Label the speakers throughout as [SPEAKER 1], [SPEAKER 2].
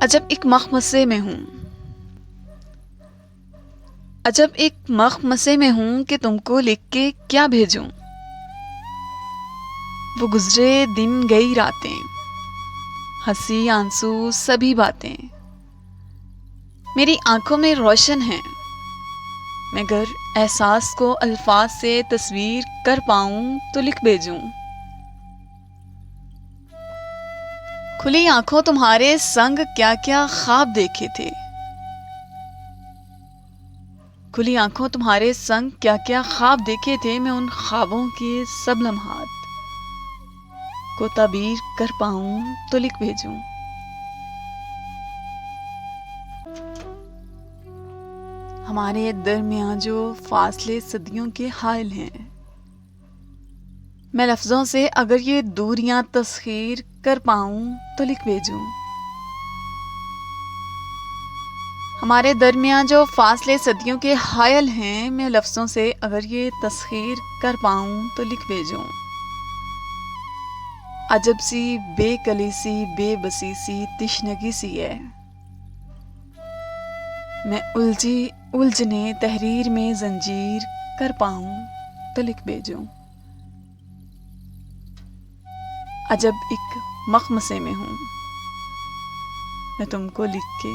[SPEAKER 1] अजब एक मखमसे में हूँ। अजब एक मखमसे में हूँ कि तुमको लिख के क्या भेजूं। वो गुजरे दिन गई रातें, हंसी आंसू सभी बातें मेरी आंखों में रोशन है, मगर एहसास को अल्फाज से तस्वीर कर पाऊं तो लिख भेजूं। खुली आंखों तुम्हारे संग क्या क्या ख्वाब देखे थे। खुली आंखों तुम्हारे संग क्या क्या ख्वाब देखे थे। मैं उन ख्वाबों के सब लम्हात को ताबीर कर पाऊं तो लिख भेजूं। हमारे दरमियां जो फासले सदियों के हायल हैं, मैं लफ्जों से अगर ये दूरियां तस्खीर कर पाऊं तो लिख भेजूं। हमारे दरमियां जो फासले सदियों के हायल हैं, मैं लफ्जों से अगर ये तस्खीर कर पाऊं तो लिख भेजूं। अजब सी बेकली सी बेबसी सी तिश्नगी सी है, मैं उलझी उलझने तहरीर में जंजीर कर पाऊं तो लिख भेजूं। अजब एक मखमसे में हूं, मैं तुमको लिख के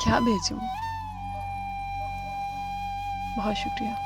[SPEAKER 1] क्या भेजूं। बहुत शुक्रिया।